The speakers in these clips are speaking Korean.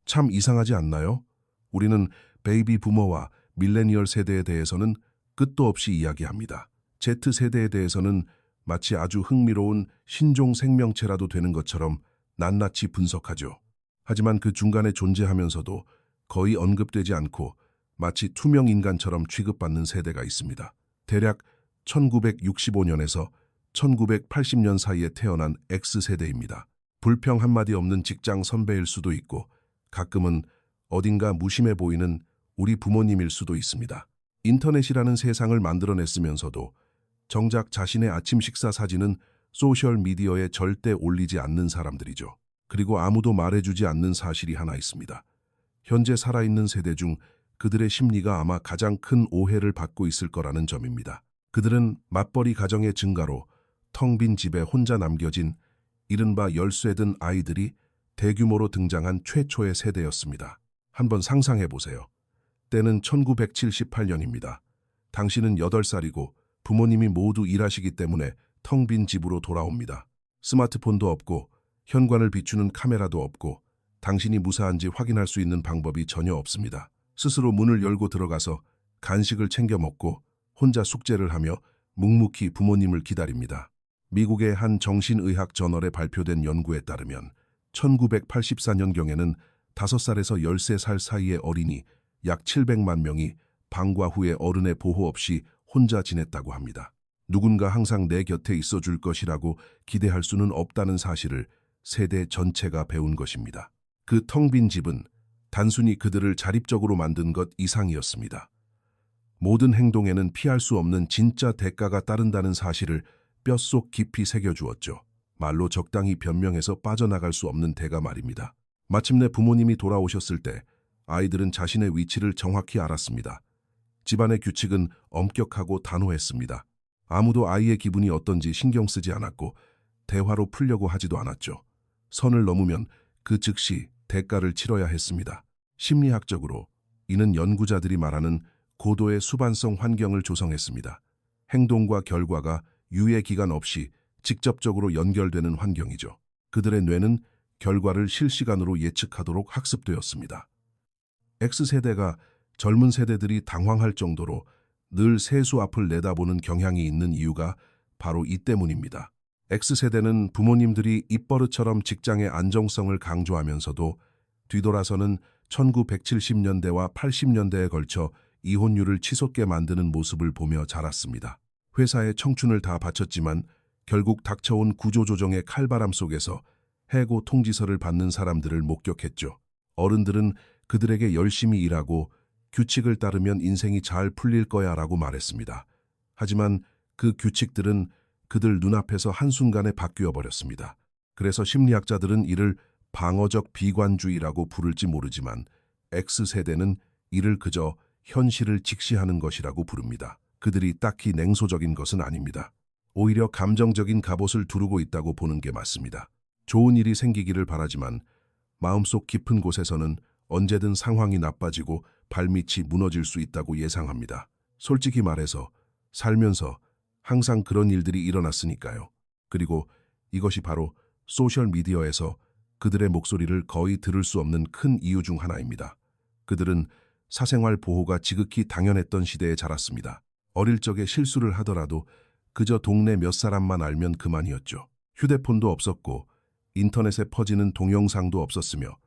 참 이상하지 않나요? 우리는 베이비 부머와 밀레니얼 세대에 대해서는 끝도 없이 이야기합니다. Z세대에 대해서는 마치 아주 흥미로운 신종 생명체라도 되는 것처럼 낱낱이 분석하죠. 하지만 그 중간에 존재하면서도 거의 언급되지 않고 마치 투명 인간처럼 취급받는 세대가 있습니다. 대략 1965년에서 1980년 사이에 태어난 X세대입니다. 불평 한마디 없는 직장 선배일 수도 있고 가끔은 어딘가 무심해 보이는 우리 부모님일 수도 있습니다. 인터넷이라는 세상을 만들어냈으면서도 정작 자신의 아침 식사 사진은 소셜미디어에 절대 올리지 않는 사람들이죠. 그리고 아무도 말해주지 않는 사실이 하나 있습니다. 현재 살아있는 세대 중 그들의 심리가 아마 가장 큰 오해를 받고 있을 거라는 점입니다. 그들은 맞벌이 가정의 증가로 텅 빈 집에 혼자 남겨진 이른바 열쇠든 아이들이 대규모로 등장한 최초의 세대였습니다. 한번 상상해 보세요. 때는 1978년입니다. 당신은 8살이고 부모님이 모두 일하시기 때문에 텅 빈 집으로 돌아옵니다. 스마트폰도 없고 현관을 비추는 카메라도 없고 당신이 무사한지 확인할 수 있는 방법이 전혀 없습니다. 스스로 문을 열고 들어가서 간식을 챙겨 먹고 혼자 숙제를 하며 묵묵히 부모님을 기다립니다. 미국의 한 정신의학 저널에 발표된 연구에 따르면 1984년경에는 5살에서 13살 사이의 어린이 약 700만 명이 방과 후에 어른의 보호 없이 혼자 지냈다고 합니다. 누군가 항상 내 곁에 있어줄 것이라고 기대할 수는 없다는 사실을 세대 전체가 배운 것입니다. 그 텅 빈 집은 단순히 그들을 자립적으로 만든 것 이상이었습니다. 모든 행동에는 피할 수 없는 진짜 대가가 따른다는 사실을 뼛속 깊이 새겨주었죠. 말로 적당히 변명해서 빠져나갈 수 없는 대가 말입니다. 마침내 부모님이 돌아오셨을 때 아이들은 자신의 위치를 정확히 알았습니다. 집안의 규칙은 엄격하고 단호했습니다. 아무도 아이의 기분이 어떤지 신경 쓰지 않았고 대화로 풀려고 하지도 않았죠. 선을 넘으면 그 즉시 대가를 치러야 했습니다. 심리학적으로 이는 연구자들이 말하는 고도의 수반성 환경을 조성했습니다. 행동과 결과가 유예 기간 없이 직접적으로 연결되는 환경이죠. 그들의 뇌는 결과를 실시간으로 예측하도록 학습되었습니다. X세대가 젊은 세대들이 당황할 정도로 늘 세수 앞을 내다보는 경향이 있는 이유가 바로 이 때문입니다. X세대는 부모님들이 입버릇처럼 직장의 안정성을 강조하면서도 뒤돌아서는 1970년대와 80년대에 걸쳐 이혼율을 치솟게 만드는 모습을 보며 자랐습니다. 회사에 청춘을 다 바쳤지만 결국 닥쳐온 구조조정의 칼바람 속에서 해고 통지서를 받는 사람들을 목격했죠. 어른들은 그들에게 열심히 일하고 규칙을 따르면 인생이 잘 풀릴 거야 라고 말했습니다. 하지만 그 규칙들은 그들 눈앞에서 한순간에 바뀌어 버렸습니다. 그래서 심리학자들은 이를 방어적 비관주의라고 부를지 모르지만 X세대는 이를 그저 현실을 직시하는 것이라고 부릅니다. 그들이 딱히 냉소적인 것은 아닙니다. 오히려 감정적인 갑옷을 두르고 있다고 보는 게 맞습니다. 좋은 일이 생기기를 바라지만 마음속 깊은 곳에서는 언제든 상황이 나빠지고 발밑이 무너질 수 있다고 예상합니다. 솔직히 말해서 살면서 항상 그런 일들이 일어났으니까요. 그리고 이것이 바로 소셜미디어에서 그들의 목소리를 거의 들을 수 없는 큰 이유 중 하나입니다. 그들은 사생활 보호가 지극히 당연했던 시대에 자랐습니다. 어릴 적에 실수를 하더라도 그저 동네 몇 사람만 알면 그만이었죠. 휴대폰도 없었고 인터넷에 퍼지는 동영상도 없었으며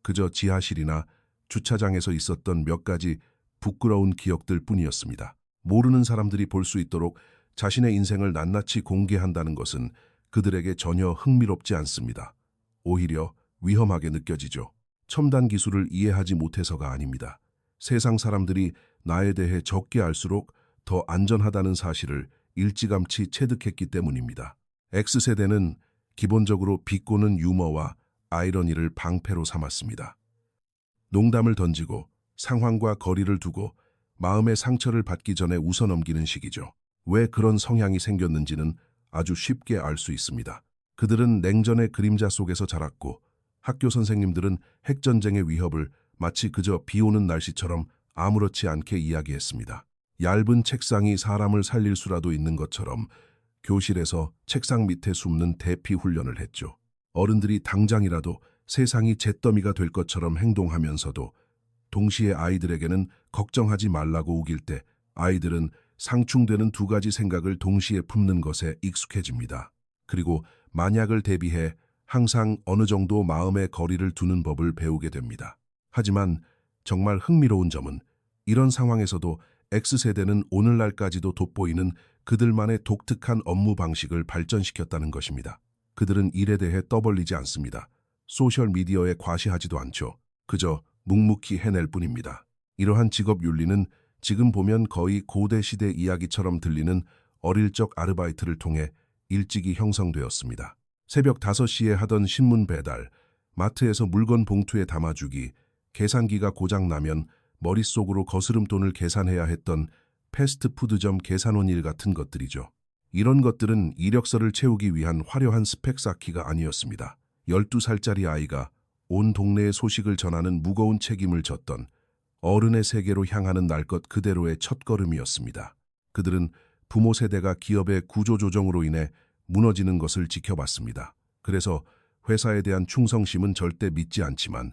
그저 지하실이나 주차장에서 있었던 몇 가지 부끄러운 기억들 뿐이었습니다. 모르는 사람들이 볼 수 있도록 자신의 인생을 낱낱이 공개한다는 것은 그들에게 전혀 흥미롭지 않습니다. 오히려 위험하게 느껴지죠. 첨단 기술을 이해하지 못해서가 아닙니다. 세상 사람들이 나에 대해 적게 알수록 더 안전하다는 사실을 일찌감치 체득했기 때문입니다. X세대는 기본적으로 비꼬는 유머와 아이러니를 방패로 삼았습니다. 농담을 던지고 상황과 거리를 두고 마음의 상처를 받기 전에 웃어넘기는 시기죠. 왜 그런 성향이 생겼는지는 아주 쉽게 알 수 있습니다. 그들은 냉전의 그림자 속에서 자랐고 학교 선생님들은 핵전쟁의 위협을 마치 그저 비오는 날씨처럼 아무렇지 않게 이야기했습니다. 얇은 책상이 사람을 살릴 수라도 있는 것처럼 교실에서 책상 밑에 숨는 대피 훈련을 했죠. 어른들이 당장이라도 세상이 잿더미가 될 것처럼 행동하면서도 동시에 아이들에게는 걱정하지 말라고 우길 때 아이들은 상충되는 두 가지 생각을 동시에 품는 것에 익숙해집니다. 그리고 만약을 대비해 항상 어느 정도 마음의 거리를 두는 법을 배우게 됩니다. 하지만 정말 흥미로운 점은 이런 상황에서도 X세대는 오늘날까지도 돋보이는 그들만의 독특한 업무 방식을 발전시켰다는 것입니다. 그들은 일에 대해 떠벌리지 않습니다. 소셜미디어에 과시하지도 않죠. 그저 묵묵히 해낼 뿐입니다. 이러한 직업 윤리는 지금 보면 거의 고대 시대 이야기처럼 들리는 어릴 적 아르바이트를 통해 일찍이 형성되었습니다. 새벽 5시에 하던 신문 배달, 마트에서 물건 봉투에 담아주기, 계산기가 고장나면 머릿속으로 거스름돈을 계산해야 했던 패스트푸드점 계산원 일 같은 것들이죠. 이런 것들은 이력서를 채우기 위한 화려한 스펙 쌓기가 아니었습니다. 12살짜리 아이가 온 동네의 소식을 전하는 무거운 책임을 졌던 어른의 세계로 향하는 날 것 그대로의 첫걸음이었습니다. 그들은 부모 세대가 기업의 구조조정으로 인해 무너지는 것을 지켜봤습니다. 그래서 회사에 대한 충성심은 절대 믿지 않지만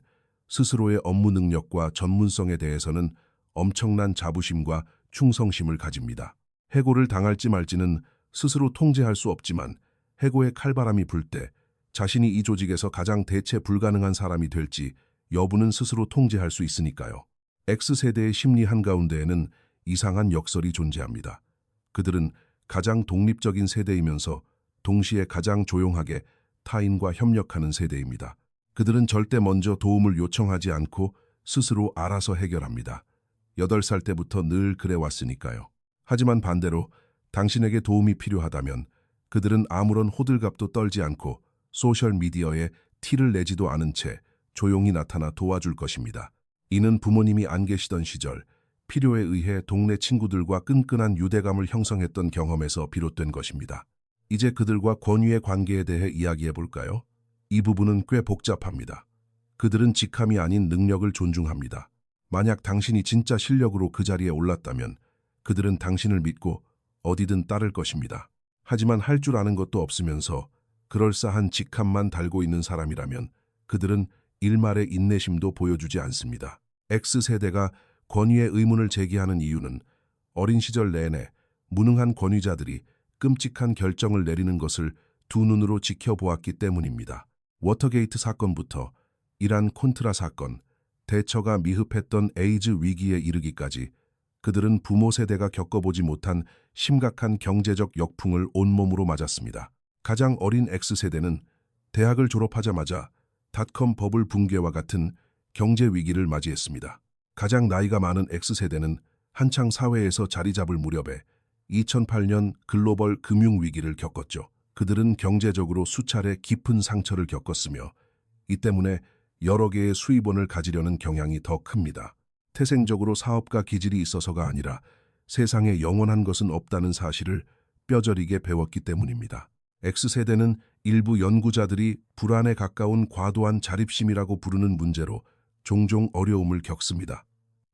스스로의 업무 능력과 전문성에 대해서는 엄청난 자부심과 충성심을 가집니다. 해고를 당할지 말지는 스스로 통제할 수 없지만 해고의 칼바람이 불 때 자신이 이 조직에서 가장 대체 불가능한 사람이 될지 여부는 스스로 통제할 수 있으니까요. X세대의 심리 한가운데에는 이상한 역설이 존재합니다. 그들은 가장 독립적인 세대이면서 동시에 가장 조용하게 타인과 협력하는 세대입니다. 그들은 절대 먼저 도움을 요청하지 않고 스스로 알아서 해결합니다. 8살 때부터 늘 그래왔으니까요. 하지만 반대로 당신에게 도움이 필요하다면 그들은 아무런 호들갑도 떨지 않고 소셜미디어에 티를 내지도 않은 채 조용히 나타나 도와줄 것입니다. 이는 부모님이 안 계시던 시절 필요에 의해 동네 친구들과 끈끈한 유대감을 형성했던 경험에서 비롯된 것입니다. 이제 그들과 권위의 관계에 대해 이야기해 볼까요? 이 부분은 꽤 복잡합니다. 그들은 직함이 아닌 능력을 존중합니다. 만약 당신이 진짜 실력으로 그 자리에 올랐다면 그들은 당신을 믿고 어디든 따를 것입니다. 하지만 할 줄 아는 것도 없으면서 그럴싸한 직함만 달고 있는 사람이라면 그들은 일말의 인내심도 보여주지 않습니다. X세대가 권위의 의문을 제기하는 이유는 어린 시절 내내 무능한 권위자들이 끔찍한 결정을 내리는 것을 두 눈으로 지켜보았기 때문입니다. 워터게이트 사건부터 이란 콘트라 사건, 대처가 미흡했던 에이즈 위기에 이르기까지 그들은 부모 세대가 겪어보지 못한 심각한 경제적 역풍을 온몸으로 맞았습니다. 가장 어린 X세대는 대학을 졸업하자마자 닷컴 버블 붕괴와 같은 경제 위기를 맞이했습니다. 가장 나이가 많은 X세대는 한창 사회에서 자리 잡을 무렵에 2008년 글로벌 금융 위기를 겪었죠. 그들은 경제적으로 수차례 깊은 상처를 겪었으며 이 때문에 여러 개의 수입원을 가지려는 경향이 더 큽니다. 태생적으로 사업가 기질이 있어서가 아니라 세상에 영원한 것은 없다는 사실을 뼈저리게 배웠기 때문입니다. X세대는 일부 연구자들이 불안에 가까운 과도한 자립심이라고 부르는 문제로 종종 어려움을 겪습니다.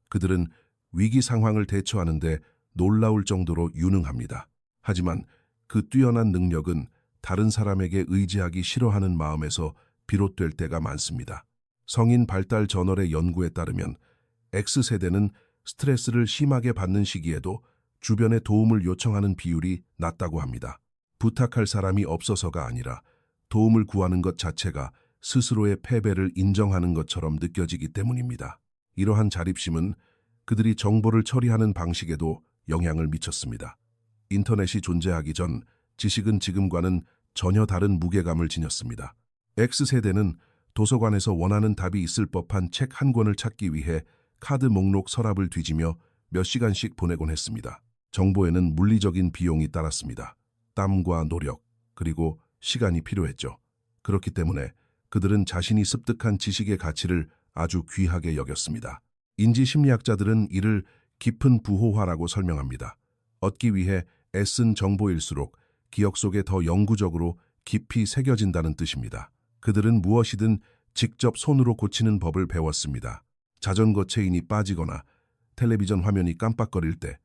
그들은 위기 상황을 대처하는데 놀라울 정도로 유능합니다. 하지만 그 뛰어난 능력은 다른 사람에게 의지하기 싫어하는 마음에서 비롯될 때가 많습니다. 성인 발달 저널의 연구에 따르면 X세대는 스트레스를 심하게 받는 시기에도 주변의 도움을 요청하는 비율이 낮다고 합니다. 부탁할 사람이 없어서가 아니라 도움을 구하는 것 자체가 스스로의 패배를 인정하는 것처럼 느껴지기 때문입니다. 이러한 자립심은 그들이 정보를 처리하는 방식에도 영향을 미쳤습니다. 인터넷이 존재하기 전 지식은 지금과는 전혀 다른 무게감을 지녔습니다. X세대는 도서관에서 원하는 답이 있을 법한 책 한 권을 찾기 위해 카드 목록 서랍을 뒤지며 몇 시간씩 보내곤 했습니다. 정보에는 물리적인 비용이 따랐습니다. 땀과 노력, 그리고 시간이 필요했죠. 그렇기 때문에 그들은 자신이 습득한 지식의 가치를 아주 귀하게 여겼습니다. 인지심리학자들은 이를 깊은 부호화라고 설명합니다. 얻기 위해 애쓴 정보일수록 기억 속에 더 영구적으로 깊이 새겨진다는 뜻입니다. 그들은 무엇이든 직접 손으로 고치는 법을 배웠습니다. 자전거 체인이 빠지거나 텔레비전 화면이 깜빡거릴 때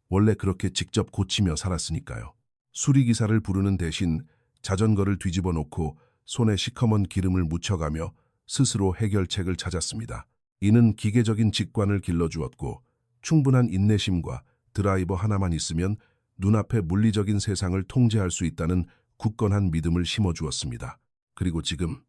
원래 그렇게 직접 고치며 살았으니까요. 수리기사를 부르는 대신 자전거를 뒤집어 놓고 손에 시커먼 기름을 묻혀가며 스스로 해결책을 찾았습니다. 이는 기계적인 직관을 길러주었고 충분한 인내심과 드라이버 하나만 있으면 눈앞의 물리적인 세상을 통제할 수 있다는 굳건한 믿음을 심어주었습니다. 그리고 지금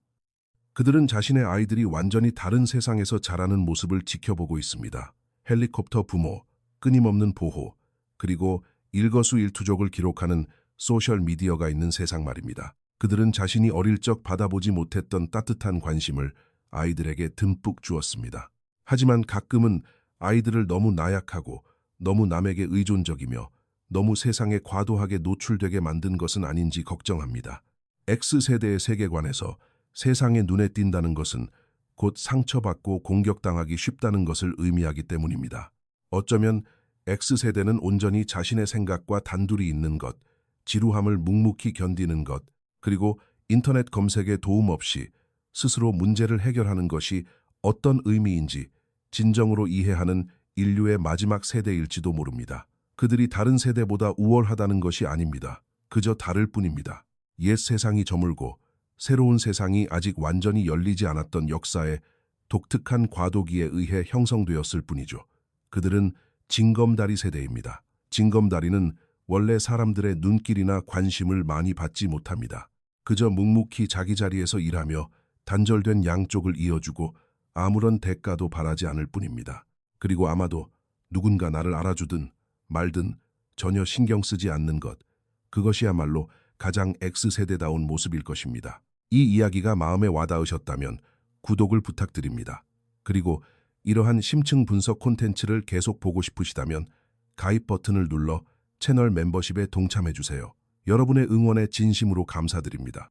그들은 자신의 아이들이 완전히 다른 세상에서 자라는 모습을 지켜보고 있습니다. 헬리콥터 부모, 끊임없는 보호, 그리고 일거수일투족을 기록하는 소셜미디어가 있는 세상 말입니다. 그들은 자신이 어릴 적 받아보지 못했던 따뜻한 관심을 아이들에게 듬뿍 주었습니다. 하지만 가끔은 아이들을 너무 나약하고 너무 남에게 의존적이며 너무 세상에 과도하게 노출되게 만든 것은 아닌지 걱정합니다. X세대의 세계관에서 세상에 눈에 띈다는 것은 곧 상처받고 공격당하기 쉽다는 것을 의미하기 때문입니다. 어쩌면 X세대는 온전히 자신의 생각과 단둘이 있는 것, 지루함을 묵묵히 견디는 것, 그리고 인터넷 검색에 도움 없이 스스로 문제를 해결하는 것이 어떤 의미인지 진정으로 이해하는 인류의 마지막 세대일지도 모릅니다. 그들이 다른 세대보다 우월하다는 것이 아닙니다. 그저 다를 뿐입니다. 옛 세상이 저물고 새로운 세상이 아직 완전히 열리지 않았던 역사의 독특한 과도기에 의해 형성되었을 뿐이죠. 그들은 징검다리 세대입니다. 징검다리는 원래 사람들의 눈길이나 관심을 많이 받지 못합니다. 그저 묵묵히 자기 자리에서 일하며 단절된 양쪽을 이어주고 아무런 대가도 바라지 않을 뿐입니다. 그리고 아마도 누군가 나를 알아주든 말든 전혀 신경 쓰지 않는 것, 그것이야말로 가장 X세대다운 모습일 것입니다. 이 이야기가 마음에 와닿으셨다면 구독을 부탁드립니다. 그리고 이러한 심층 분석 콘텐츠를 계속 보고 싶으시다면 가입 버튼을 눌러 채널 멤버십에 동참해주세요. 여러분의 응원에 진심으로 감사드립니다.